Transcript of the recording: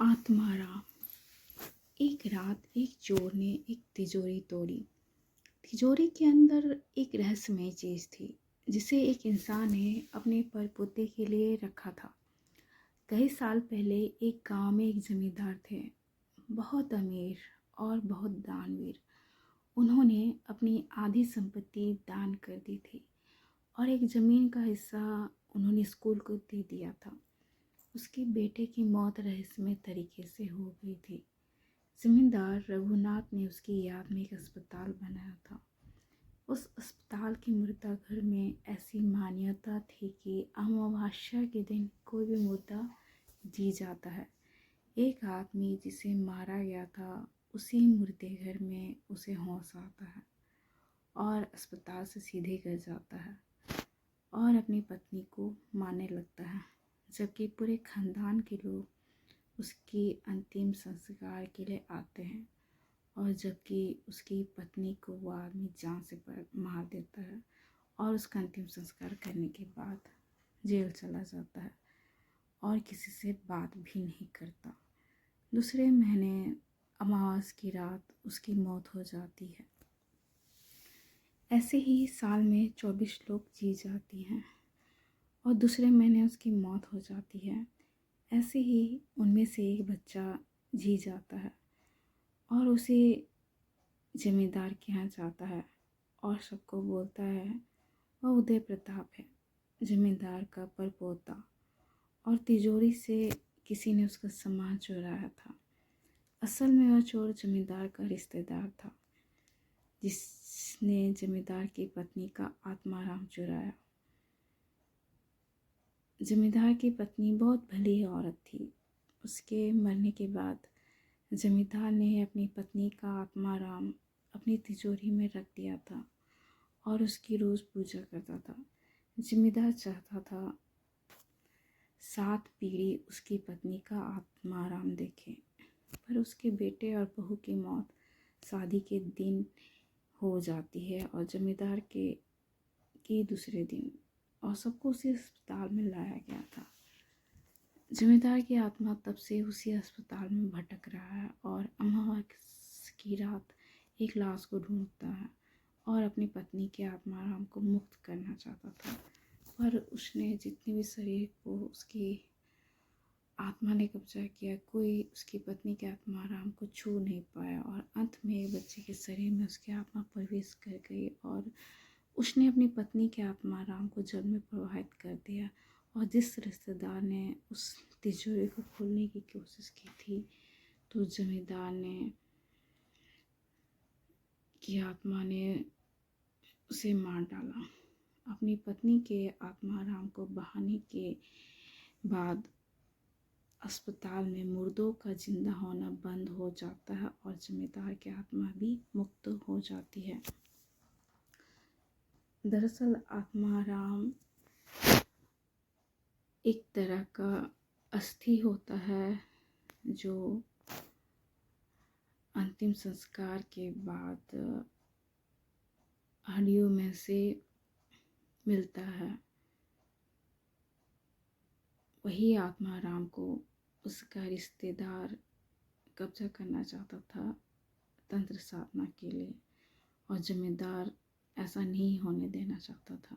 आत्माराम। एक रात एक चोर ने एक तिजोरी तोड़ी। तिजोरी के अंदर एक रहस्यमय चीज थी जिसे एक इंसान ने अपने परपोते के लिए रखा था। कई साल पहले एक गांव में एक जमींदार थे, बहुत अमीर और बहुत दानवीर। उन्होंने अपनी आधी संपत्ति दान कर दी थी और एक ज़मीन का हिस्सा उन्होंने स्कूल को दे दिया था। उसके बेटे की मौत रहस्यमय तरीके से हो गई थी। जमींदार रघुनाथ ने उसकी याद में एक अस्पताल बनाया था। उस अस्पताल के मुर्दा घर में ऐसी मान्यता थी कि अमावस्या के दिन कोई भी मुर्दा जी जाता है। एक आदमी जिसे मारा गया था, उसी मुर्दे घर में उसे होश आता है और अस्पताल से सीधे घर जाता है और अपनी पत्नी को मारने लगता है, जबकि पूरे खानदान के लोग उसकी अंतिम संस्कार के लिए आते हैं और जबकि उसकी पत्नी को वो आदमी जान से मार देता है और उसका अंतिम संस्कार करने के बाद जेल चला जाता है और किसी से बात भी नहीं करता। दूसरे महीने अमावस की रात उसकी मौत हो जाती है। ऐसे ही साल में 24 लोग जी जाती हैं और दूसरे महीने उसकी मौत हो जाती है। ऐसे ही उनमें से एक बच्चा जी जाता है और उसे जमींदार के यहाँ जाता है और सबको बोलता है वह उदय प्रताप है, जमींदार का परपोता, और तिजोरी से किसी ने उसका सामान चुराया था। असल में वह चोर जमींदार का रिश्तेदार था जिसने जमींदार की पत्नी का आत्माराम चुराया। जमींदार की पत्नी बहुत भली औरत थी। उसके मरने के बाद जमींदार ने अपनी पत्नी का आत्माराम अपनी तिजोरी में रख दिया था और उसकी रोज़ पूजा करता था। जमींदार चाहता था 7 पीढ़ी उसकी पत्नी का आत्माराम देखे, पर उसके बेटे और बहू की मौत शादी के दिन हो जाती है और जमींदार के दूसरे दिन, और सबको उसी अस्पताल में लाया गया था। जमींदार की आत्मा तब से उसी अस्पताल में भटक रहा है और अमावस की रात एक लाश को ढूंढता है और अपनी पत्नी के आत्माराम को मुक्त करना चाहता था, पर उसने जितने भी शरीर को उसकी आत्मा ने कब्जा किया, कोई उसकी पत्नी के आत्माराम को छू नहीं पाया और अंत में बच्चे के शरीर में उसकी आत्मा प्रवेश कर गई और उसने अपनी पत्नी के आत्माराम को जल में प्रवाहित कर दिया। और जिस रिश्तेदार ने उस तिजोरी को खोलने की कोशिश की थी, तो जमींदार ने की आत्मा ने उसे मार डाला। अपनी पत्नी के आत्माराम को बहाने के बाद अस्पताल में मुर्दों का जिंदा होना बंद हो जाता है और जमींदार की आत्मा भी मुक्त हो जाती है। दरअसल आत्माराम एक तरह का अस्थि होता है जो अंतिम संस्कार के बाद हड्डियों में से मिलता है। वही आत्माराम को उसका रिश्तेदार कब्जा करना चाहता था तंत्र साधना के लिए, और जमींदार ऐसा नहीं होने देना चाहता था।